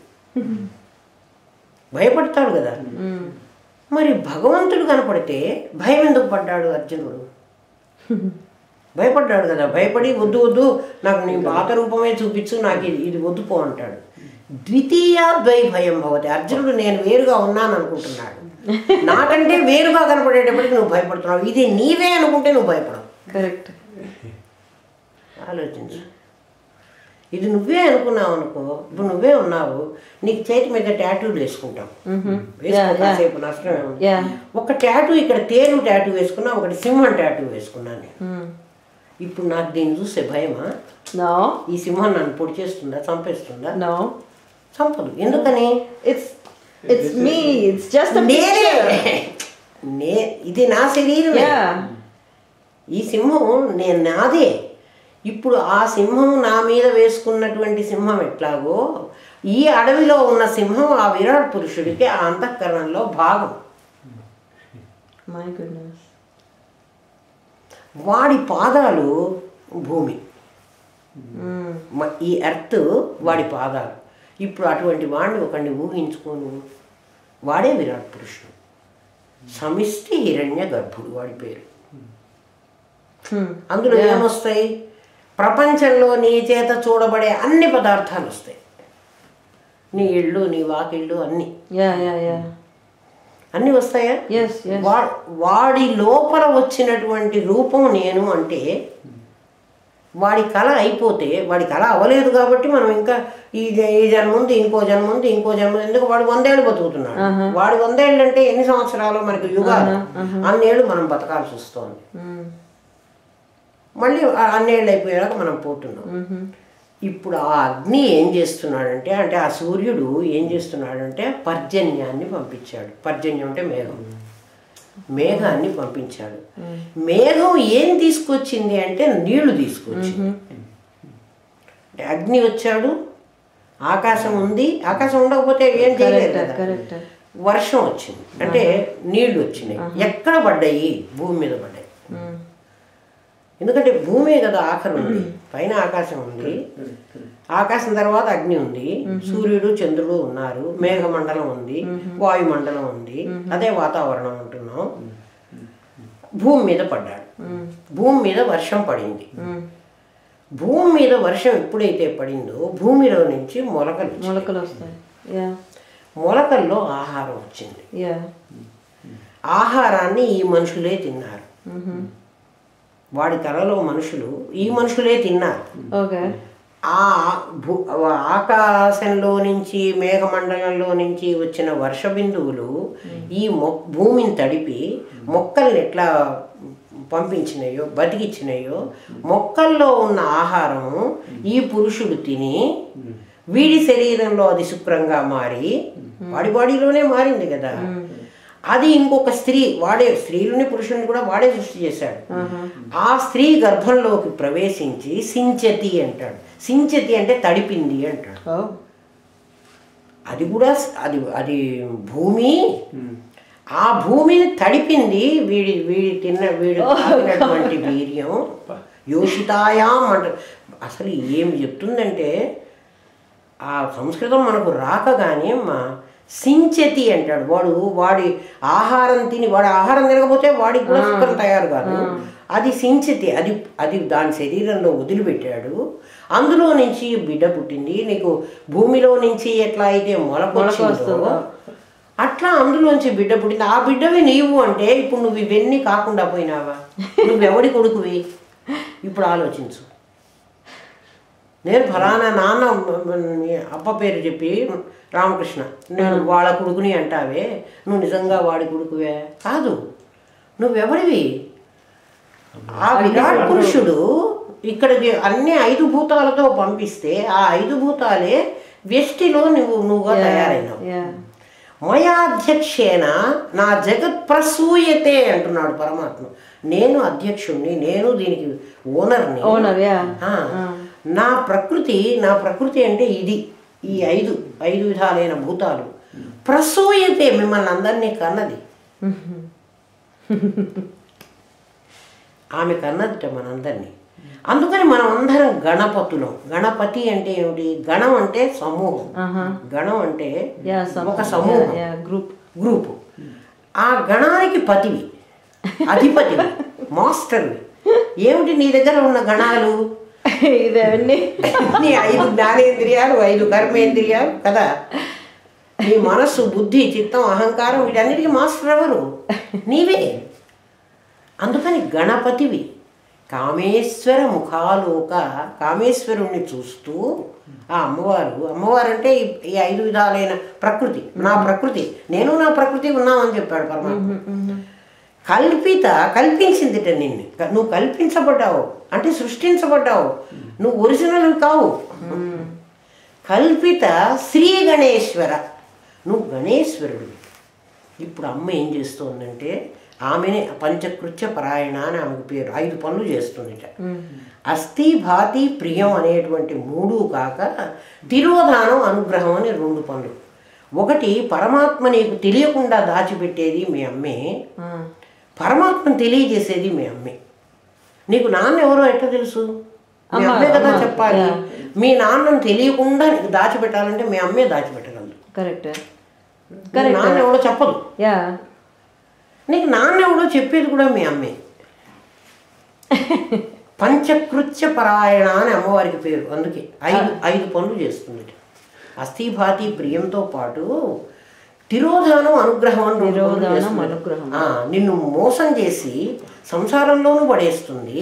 భయపడతాడు కదా. మరి భగవంతుడు కనపడితే భయం ఎందుకు పడ్డాడు అర్జునుడు? భయపడ్డాడు కదా. భయపడి వద్దు వద్దు నాకు నీ పాత రూపమే చూపించు, నాకు ఇది వద్దు పో అంటాడు. ద్వితీయాద్వై భయం భవతి. అర్జునుడు నేను వేరుగా ఉన్నాను అనుకుంటున్నాడు, నాకంటే వేరుగా కనపడేటప్పటికి నువ్వు భయపడుతున్నావు. ఇది నీవే అనుకుంటే నువ్వు భయపడవు. కరెక్ట్. ఆలోచించు. ఇది నువ్వే అనుకున్నావు అనుకో, ఇప్పుడు నువ్వే ఉన్నావు, నీకు చేతి మీద ట్యాటూలు వేసుకుంటావు, వేసుకుంటాసేపు నష్టమే ఉంది. ఒక ట్యాటూ ఇక్కడ తేలు ట్యాటూ వేసుకున్నా, ఒకటి సింహం ట్యాటూ వేసుకున్నాను నేను. ఇప్పుడు నాకు దీన్ని చూస్తే భయమా? ఈ సింహం నన్ను పొడి చేస్తుందా, చంపేస్తుందా? చంపదు. ఎందుకని? ఇది నా శరీరం, ఈ సింహం నేను నాదే. ఇప్పుడు ఆ సింహం నా మీద వేసుకున్నటువంటి సింహం ఎట్లాగో ఈ అడవిలో ఉన్న సింహం ఆ విరాట్ పురుషుడికి ఆ అంతఃకరణంలో భాగం. వాడి పాదాలు భూమి, ఈ ఎర్త్ వాడి పాదాలు. ఇప్పుడు అటువంటి వాడిని ఒకడిని ఊహించుకోను, వాడే విరాట్ పురుషుడు, సమిష్టి హిరణ్య గర్భుడు వాడి పేరు. అందులో ఏమొస్తాయి? ప్రపంచంలో నీ చేత చూడబడే అన్ని పదార్థాలు వస్తాయి. నీ ఇళ్ళు, నీ వాకిళ్ళు, అన్నీ వస్తాయా? వాడి లోపల వచ్చినటువంటి రూపం నేను అంటే, వాడి కళ అయిపోతే, వాడి కళ అవ్వలేదు కాబట్టి మనం ఇంకా ఈ జన్మ ఉంది, ఇంకో జన్మ ఉంది, ఇంకో జన్మ ఉంది. ఎందుకు వాడు 100 ఏళ్ళు బతుకుతున్నాడు. వాడు 100 ఏళ్ళు అంటే ఎన్ని సంవత్సరాలు? మనకు యుగాలు. అన్నేళ్ళు మనం బతకాల్సి వస్తుంది. మళ్ళీ అన్నేళ్ళు అయిపోయాక మనం పోతున్నాం. ఇప్పుడు ఆ అగ్ని ఏం చేస్తున్నాడంటే, అంటే ఆ సూర్యుడు ఏం చేస్తున్నాడంటే పర్జన్యాన్ని పంపించాడు. పర్జన్యం అంటే మేఘం, మేఘాన్ని పంపించాడు. మేఘం ఏం తీసుకొచ్చింది అంటే నీళ్లు తీసుకొచ్చింది. అంటే అగ్ని వచ్చాడు, ఆకాశం ఉంది, ఆకాశం ఉండకపోతే ఏం చేయలేదు కదా. వర్షం వచ్చింది అంటే నీళ్లు వచ్చినాయి. ఎక్కడ పడ్డాయి? భూమి మీద పడ్డాయి. ఎందుకంటే భూమే కదా ఆఖరి ఉంది, పైన ఆకాశం ఉంది, ఆకాశం తర్వాత అగ్ని ఉంది, సూర్యుడు చంద్రుడు ఉన్నారు, మేఘమండలం ఉంది, వాయుమండలం ఉంది, అదే వాతావరణం అంటున్నాం. భూమి మీద పడ్డాడు, భూమి మీద వర్షం పడింది. భూమి మీద వర్షం ఎప్పుడైతే పడిందో భూమిలో నుంచి మొలకలు వస్తాయి. మొలకల్లో ఆహారం వచ్చింది. ఆహారాన్ని ఈ మనుషులే తిన్నారు. వాడి తలలో మనుషులు ఈ మనుషులే తిన్నారు. ఆ ఆకాశంలో నుంచి, మేఘమండలంలో నుంచి వచ్చిన వర్ష బిందువులు ఈ భూమిని తడిపి మొక్కల్ని ఎట్లా పంపించినాయో, బతికిచ్చినాయో, మొక్కల్లో ఉన్న ఆహారము ఈ పురుషుడు తిని వీడి శరీరంలో అది శుభ్రంగా మారి, వాడి బాడీలోనే మారింది కదా. అది ఇంకొక స్త్రీ, వాడే స్త్రీలని పురుషుల్ని కూడా వాడే సృష్టి చేశాడు. ఆ స్త్రీ గర్భంలోకి ప్రవేశించి సించతి అంటాడు. సించతి అంటే తడిపింది అంటాడు. అది కూడా అది భూమి, ఆ భూమిని తడిపింది వీడి తాగినటువంటి వీర్యం, యోషితాయాం అంటారు. అసలు ఏం చెప్తుందంటే ఆ సంస్కృతం మనకు రాక కానీ అమ్మ సించతి అంటాడు. వాడి ఆహారం తిని వాడి ఆహారం తినకపోతే వాడికి కూడా సుఖం తయారు కాదు. అది సించతి, అది దాని శరీరంలో వదిలిపెట్టాడు. అందులో నుంచి బిడ్డ పుట్టింది. నీకు భూమిలో నుంచి ఎట్లా అయితే మొలకొచ్చిందో అట్లా అందులోంచి బిడ్డ పుట్టింది. ఆ బిడ్డవి నీవు అంటే ఇప్పుడు నువ్వు ఇవన్నీ కాకుండా పోయినావా? నువ్వెవడి కొడుకువి? ఇప్పుడు ఆలోచించు. నేను ఫలానా నాన్న అప్ప పేరు చెప్పి రామకృష్ణ, నేను వాళ్ళ కొడుకుని అంటావే, నువ్వు నిజంగా వాడి కొడుకువే కాదు. నువ్వెవడివి? ఆ విరాట్ పురుషుడు ఇక్కడికి అన్ని 5 భూతాలతో పంపిస్తే ఆ 5 భూతాలే వ్యష్టిలో నువ్వుగా తయారైనావు. మయాధ్యక్షేన నా జగత్ ప్రసూయతే అంటున్నాడు పరమాత్మ. నేను అధ్యక్షుణ్ణి, నేను దీనికి ఓనర్ని. నా ప్రకృతి అంటే ఇది. ఈ 5 విధాలైన భూతాలు ప్రసూయతే, మిమ్మల్ని అందరినీ కన్నది. ఆమె కన్నదిట మనందరినీ. అందుకని మనం అందరం గణపతులం. గణపతి అంటే ఏమిటి? గణం అంటే సమూహం. గణం అంటే ఒక సమూహం, గ్రూపు. ఆ గణానికి పతివి, అధిపతివి, మాస్టర్వి. ఏమిటి నీ దగ్గర ఉన్న గణాలు? ఇవన్నీ నీ 5 జ్ఞానేంద్రియాలు, 5 కర్మేంద్రియాలు కదా. నీ మనస్సు, బుద్ధి, చిత్తం, అహంకారం, వీటన్నిటికీ మాస్టర్ ఎవరు? నీవే. అందుకని గణపతివి. కామేశ్వర ముఖాలోక, కామేశ్వరుణ్ణి చూస్తూ ఆ అమ్మవారు అంటే ఈ 5 విధాలైన ప్రకృతి, నా ప్రకృతి, నేను నా ప్రకృతి ఉన్నామని చెప్పాడు పరమాత్మ. కల్పించిందిట నిన్ను. నువ్వు కల్పించబడ్డావు అంటే సృష్టించబడ్డావు. నువ్వు ఒరిజినల్ కావు. కల్పిత శ్రీ గణేశ్వర, నువ్వు గణేశ్వరుడు. ఇప్పుడు అమ్మ ఏం చేస్తోందంటే ఆమెనే పంచకృత్య పరాయణ అని ఆమెకు పేరు. 5 పనులు చేస్తుందిట. అస్థి, భాతి, ప్రియం అనేటువంటి 3 కాక తిరోధానం, అనుగ్రహం అని 2 పనులు. ఒకటి పరమాత్మ నీకు తెలియకుండా దాచిపెట్టేది మీ అమ్మే, పరమాత్మను తెలియజేసేది మీ అమ్మే. నీకు నాన్న ఎవరో ఎట్లా తెలుసు? మీ అమ్మే కదా చెప్పాలి. మీ నాన్నను తెలియకుండా నీకు దాచిపెట్టాలంటే మీ అమ్మే దాచిపెట్టగలదు. కరెక్ట్. నాన్న ఎవడో చెప్పదు. నీకు నాన్న ఎవడో చెప్పేది కూడా మీ అమ్మే. పంచకృత్య పరాయణ అని అమ్మవారికి పేరు. అందుకే 5 పనులు చేస్తుంది. అస్థిభాతి ప్రియంతో పాటు తిరోధానం, అనుగ్రహం అని నిన్ను మోసం చేసి సంసారంలోనూ పడేస్తుంది.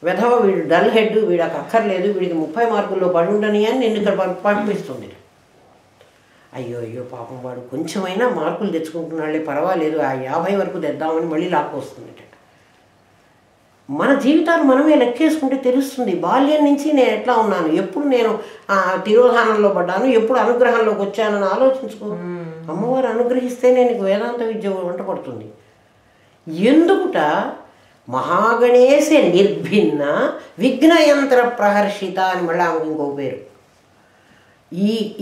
వెధవ వీడు డల్ హెడ్, వీడికి అక్కర్లేదు, వీడికి 30 మార్కుల్లో పడి ఉండని అని నిన్ను ఇక్కడ పంపిస్తుంది. అయ్యో పాపం వాడు కొంచెమైనా మార్కులు తెచ్చుకుంటున్నాళ్ళే, పర్వాలేదు, ఆ 50 వరకు తెద్దామని మళ్ళీ లాక్కొస్తుంది. మన జీవితాలు మనమే లెక్కేసుకుంటే తెలుస్తుంది. బాల్యం నుంచి నేను ఎట్లా ఉన్నాను, ఎప్పుడు నేను తిరోధానంలో పడ్డాను, ఎప్పుడు అనుగ్రహంలోకి వచ్చానని ఆలోచించుకో. అమ్మవారు అనుగ్రహిస్తేనే నీకు వేదాంత విద్య వంట పడుతుంది. ఎందుకుట? మహాగణేశ నిర్భిన్న విఘ్నయంత్ర ప్రహర్షిత అని మళ్ళీ ఆమెకు ఇంకో పేరు.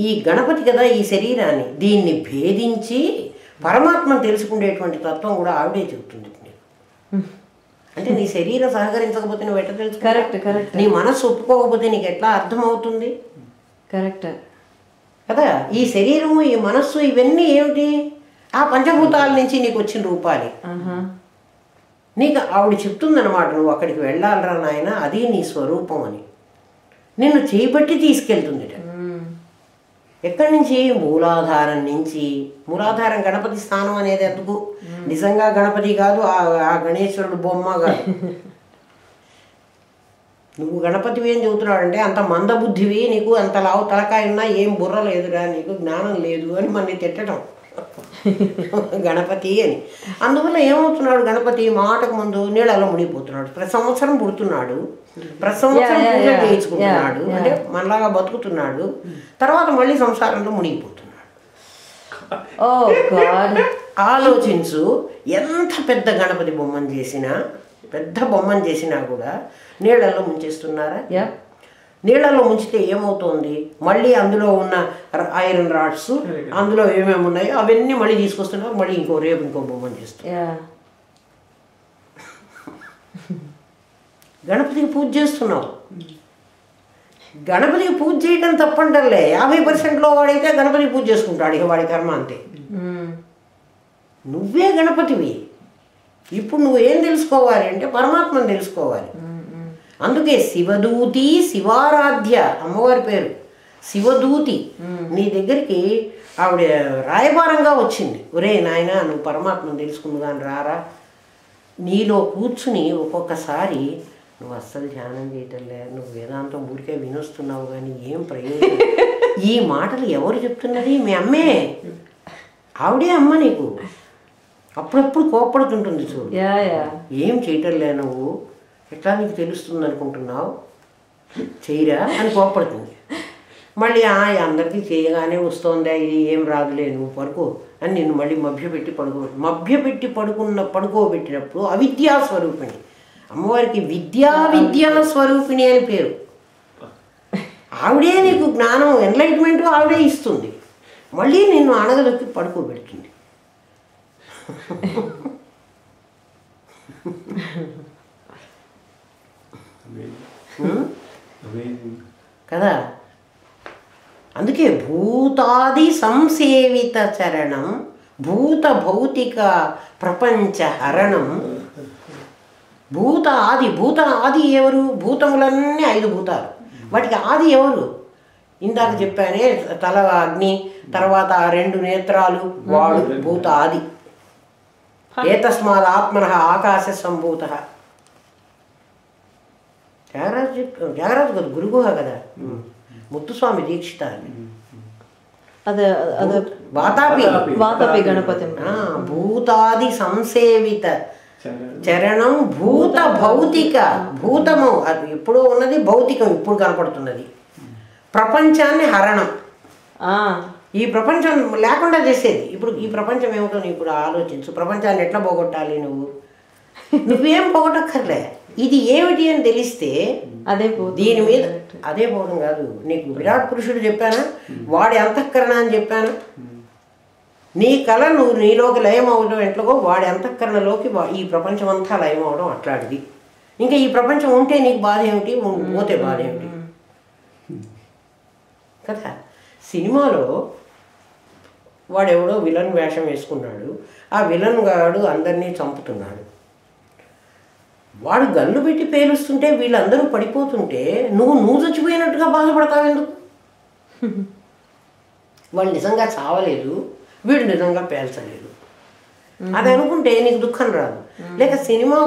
ఈ గణపతి కదా ఈ శరీరాన్ని, దీన్ని భేదించి పరమాత్మను తెలుసుకునేటువంటి తత్వం కూడా ఆవిడే చెబుతుంది. అంటే నీ శరీరం సహకరించకపోతే నువ్వు ఎట్లా తెలుసు? కరెక్ట్. నీ మనస్సు ఒప్పుకోకపోతే నీకు ఎట్లా అర్థమవుతుంది? కరెక్ట్ కదా. ఈ శరీరము, ఈ మనస్సు, ఇవన్నీ ఏమిటి? ఆ పంచభూతాల నుంచి నీకు వచ్చిన రూపాలి. నీకు ఆవిడ చెప్తుందన్నమాట, నువ్వు అక్కడికి వెళ్ళాలరా నాయన, అది నీ స్వరూపం అని. నిన్ను చేయబట్టి తీసుకెళ్తుంది. ఎక్కడి నుంచి? మూలాధారం నుంచి. మూలాధారం గణపతి స్థానం అనేది ఎందుకు? నిజంగా గణపతి కాదు, ఆ గణేశ్వరుడు బొమ్మ కాదు. నువ్వు గణపతివి ఏం చెబుతున్నాడు అంటే, అంత మందబుద్ధివి, నీకు అంత లావు తలకాయ ఉన్నా ఏం బుర్ర లేదురా, నీకు జ్ఞానం లేదు అని మనని తిట్టడం గణపతి అని. అందువల్ల ఏమవుతున్నాడు గణపతి? మాటకు ముందు నీళ్ళలో మునిగిపోతున్నాడు. ప్రతి సంవత్సరం పుడుతున్నాడు, ప్రతి సంవత్సరం పూజలు చేయించుకుంటున్నాడు, అంటే మనలాగా బతుకుతున్నాడు. తర్వాత మళ్ళీ సంసారంలో మునిగిపోతున్నాడు. ఆలోచించు, ఎంత పెద్ద గణపతి బొమ్మను చేసినా, పెద్ద బొమ్మను చేసినా కూడా నీళ్ళల్లో ముంచేస్తున్నారా? నీళ్ళల్లో ముంచితే ఏమవుతోంది? మళ్ళీ అందులో ఉన్న ఐరన్ రాడ్స్, అందులో ఏమేమి ఉన్నాయో అవన్నీ మళ్ళీ తీసుకొస్తున్నారు. మళ్ళీ రేపు ఇంకో బొమ్మను చేస్తారు. గణపతికి పూజ చేస్తున్నావు. గణపతికి పూజ చేయడం తప్పంటలే. 50%లో వాడైతే గణపతికి పూజ చేసుకుంటాడు, ఇక వాడి కర్మ అంతే. నువ్వే గణపతివి. ఇప్పుడు నువ్వు ఏం తెలుసుకోవాలి అంటే పరమాత్మను తెలుసుకోవాలి. అందుకే శివదూతి, శివారాధ్య అమ్మవారి పేరు శివదూతి. నీ దగ్గరికి ఆవిడ రాయబారంగా వచ్చింది. ఒరే నాయన, నువ్వు పరమాత్మను తెలుసుకుంది కానీ రారా. నీలో కూర్చుని ఒక్కొక్కసారి నువ్వు అస్సలు ధ్యానం చేయటంలే, నువ్వు వేదాంతం ఊరికే వినొస్తున్నావు కానీ ఏం ప్రయోజనం. ఈ మాటలు ఎవరు చెప్తున్నది? మీ అమ్మే. ఆవిడే అమ్మ నీకు. అప్పుడప్పుడు కోప్పడుతుంటుంది చూడు. ఏం చేయటంలే నువ్వు, ఎట్లా నీకు తెలుస్తుంది అనుకుంటున్నావు, చేయరా అని కోప్పడుతుంది. మళ్ళీ అందరికీ చేయగానే వస్తుందా, ఇది ఏం రాదులే, నువ్వు పడుకో అని నిన్ను మళ్ళీ మభ్యపెట్టి పడుకోబెట్టినప్పుడు అవిద్యా స్వరూపిణి. అమ్మవారికి విద్యా స్వరూపిణి అని పేరు. ఆవిడే నీకు జ్ఞానం, ఎన్లైట్మెంట్ ఆవిడే ఇస్తుంది. మళ్ళీ నిన్ను అణగదొక్కి పడుకోబెడుతుంది. కదా. అందుకే భూతాది సంసేవిత చరణం, భూత భౌతిక ప్రపంచ హరణం. భూత ఆది ఎవరు? భూతములన్నీ 5 భూతాలు. వాటికి ఆది ఎవరు? ఇందాక చెప్పానే, తల అగ్ని, తర్వాత 2 నేత్రాలు, వాడు భూత ఆది. ఏతస్మాత్ ఆత్మనః ఆకాశ సంభూత. త్యాగరాజు కదా, గురుగుహ కదా, ముత్తుస్వామి దీక్షిత. వాతాపి గణపతి. భూతాది సంసేవిత చరణం, భూత భౌతిక. భూతము అది ఎప్పుడో ఉన్నది, భౌతికం ఇప్పుడు కనపడుతున్నది. ప్రపంచాన్ని హరణం, ఈ ప్రపంచం లేకుండా చేసేది. ఇప్పుడు ఈ ప్రపంచం ఏమిటో నువ్వు ఇప్పుడు ఆలోచించు. ప్రపంచాన్ని ఎట్లా పోగొట్టాలి? నువ్వేం పోగొట్టక్కర్లే. ఇది ఏమిటి అని తెలిస్తే అదే దీని మీద అదే పోవడం కాదు. నీకు విరాట్ పురుషుడు చెప్పానా, వాడి అంతఃకరణ అని చెప్పాను. నీ కళ నువ్వు నీలోకి లయం అవడం ఎట్లాగో వాడి అంతఃకరణలోకి ఈ ప్రపంచం అంతా లయం అవడం అట్లాంటిది. ఇంకా ఈ ప్రపంచం ఉంటే నీకు బాధ ఏమిటి, పోతే బాధ ఏమిటి కదా. సినిమాలో వాడెవడో విలన్ వేషం వేసుకున్నాడు. ఆ విలన్ గాడు అందరినీ చంపుతున్నాడు. వాడు గన్ను పెట్టి పేలుస్తుంటే వీళ్ళందరూ పడిపోతుంటే నువ్వు చచ్చిపోయినట్టుగా బాధపడతావు ఎందుకు? వాళ్ళు నిజంగా చావలేదు, వీడు నిజంగా పేల్చలేదు. అది అనుకుంటే నీకు దుఃఖం రాదు. లేక సినిమా